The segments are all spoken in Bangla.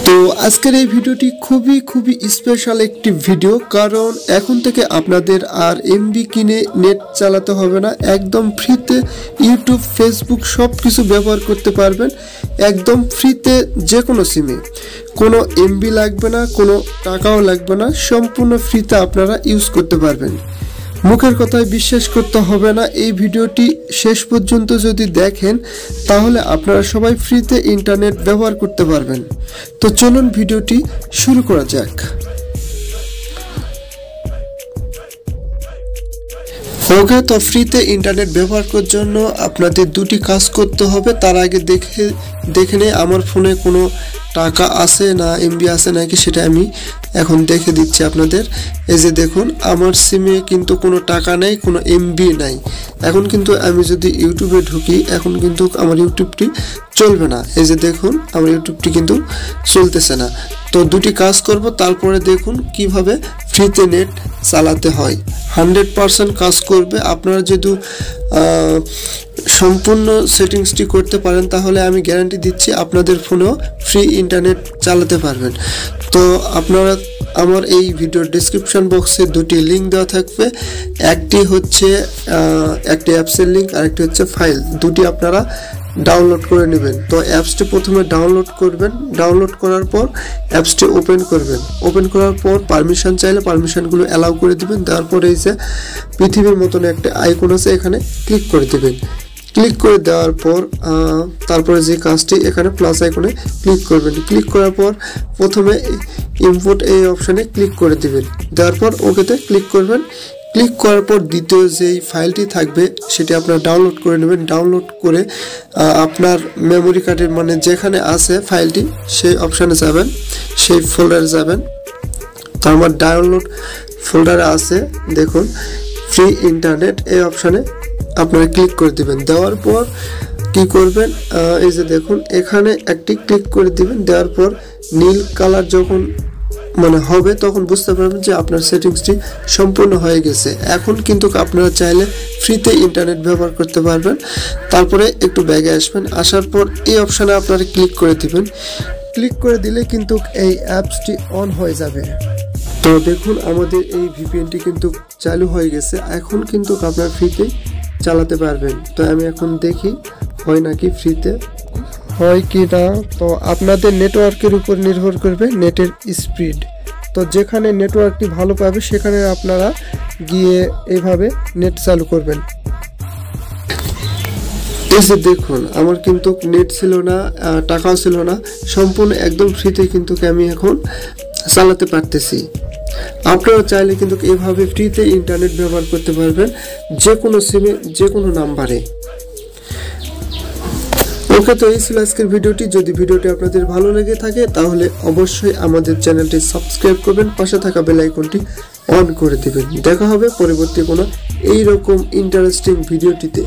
তো আজকের এই ভিডিওটি খুবই স্পেশাল একটি ভিডিও, কারণ এখন থেকে আপনাদের আর এমবি কিনে নেট চালাতে হবে না। একদম ফ্রিতে ইউটিউব, ফেসবুক সব কিছু ব্যবহার করতে পারবেন একদম ফ্রিতে। যে কোনো সিমে কোনো এমবি লাগবে না, কোনো টাকাও লাগবে না, সম্পূর্ণ ফ্রিতে আপনারা ইউজ করতে পারবেন। মুখের কথায় বিশ্বাস করতে হবে না। এই ভিডিওটি শেষ পর্যন্ত যদি দেখেন তাহলে আপনারা সবাই ফ্রিতে ইন্টারনেট ব্যবহার করতে পারবেন। তো চলুন ভিডিওটি শুরু করা যাক। ওকে, তো ফ্রিতে ইন্টারনেট ব্যবহার করার জন্য আপনাদের দুটি কাজ করতে হবে। তার আগে দেখে নেই আমার ফোনে কোনো টাকা আছে না এমবি আছে নাকি, সেটা আমি এখন দেখে দিচ্ছি আপনাদের। এই যে দেখুন, আমার সিমে কিন্তু কোনো টাকা নেই, কোনো এমবি নাই। এখন কিন্তু আমি যদি ইউটিউবে ঢুকি, এখন কিন্তু আমার ইউটিউবটি চলবে না। এই যে দেখুন, আমার ইউটিউবটি কিন্তু চলতেছে না। তো দুটি কাজ করব, তারপরে দেখুন কিভাবে ফ্রিতে নেট চালাতে হয়। 100% কাজ করবে। আপনারা যদি সম্পূর্ণ সেটিংসটি করতে পারেন তাহলে আমি গ্যারান্টি দিচ্ছি আপনাদের ফোনেও ফ্রি ইন্টারনেট চালাতে পারবেন। তো আপনারা আমার এই ভিডিওর ডেসক্রিপশন বক্সে দুটি লিঙ্ক দেওয়া থাকবে। একটি হচ্ছে একটি অ্যাপসের লিঙ্ক, আরেকটি হচ্ছে ফাইল। দুটি আপনারা ডাউনলোড করে নেবেন। তো অ্যাপসটি প্রথমে ডাউনলোড করবেন। ডাউনলোড করার পর অ্যাপসটি ওপেন করবেন। ওপেন করার পর পারমিশন চাইলে পারমিশনগুলো অ্যালাউ করে দিবেন। দেওয়ার পর এই যে পৃথিবীর মতন একটা আইকন আছে, এখানে ক্লিক করে দিবেন। ক্লিক করে দেওয়ার পর তারপরে যে কাজটি, এখানে প্লাস আইকনে ক্লিক করবেন। ক্লিক করার পর প্রথমে ইম্পোর্ট এই অপশানে ক্লিক করে দিবেন। দেওয়ার পর ওকেতে ক্লিক করবেন। ক্লিক করার পর দ্বিতীয় যেই ফাইলটি থাকবে সেটি আপনারা ডাউনলোড করে নেবেন। ডাউনলোড করে আপনার মেমোরি কার্ডের মানে যেখানে আছে ফাইলটি সেই অপশানে যাবেন, সেই ফোল্ডারে যাবেন। তো আমার ডাউনলোড ফোল্ডারে আছে, দেখুন ফ্রি ইন্টারনেট এই অপশানে আপনারা ক্লিক করে দিবেন। দেওয়ার পর কি করবেন, এই যে দেখুন এখানে একটি ক্লিক করে দিবেন। দেওয়ার পর নীল কালার যখন হবে তখন বুঝতে পারবেন যে আপনার সেটিংসটি সম্পূর্ণ হয়ে গেছে। এখন কিন্তু আপনারা চাইলে ফ্রিতে ইন্টারনেট ব্যবহার করতে পারবেন। তারপরে একটু ব্যাগে আসবেন। আসার পর এই অপশানে আপনারা ক্লিক করে দিবেন। ক্লিক করে দিলে কিন্তু এই অ্যাপসটি অন হয়ে যাবে। তো দেখুন আমাদের এই ভিপিএনটি কিন্তু চালু হয়ে গেছে। এখন কিন্তু আপনারা ফ্রিতে চালাতে পারবেন। তো আমি এখন দেখি হয় নাকি ফ্রিতে হয় কি না। তো আপনাদের নেটওয়ার্কের উপর নির্ভর করবে নেটের স্পিড। তো যেখানে নেটওয়ার্কটি ভালো পাবে সেখানে আপনারা গিয়ে এইভাবে নেট চালু করবেন। এই যে দেখুন আমার কিন্তু নেট ছিল না, টাকাও ছিল না, সম্পূর্ণ একদম ফ্রিতে কিন্তু আমি এখন চালাতে পারতেছি। আপনারা চাইলে কিন্তু এইভাবে ফ্রিতে ইন্টারনেট ব্যবহার করতে পারবেন যে কোনো সিমে, যে কোনো নাম্বারে। ওকে, তো এই ছিল আজকের ভিডিওটি। যদি ভিডিওটি আপনাদের ভালো লেগে থাকে তাহলে অবশ্যই আমাদের চ্যানেলটি সাবস্ক্রাইব করবেন, পাশে থাকা বেল আইকনটি অন করে দিবেন। দেখা হবে পরবর্তী কোনো এইরকম ইন্টারেস্টিং ভিডিওটিতে।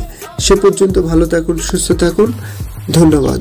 সে পর্যন্ত ভালো থাকুন, সুস্থ থাকুন, ধন্যবাদ।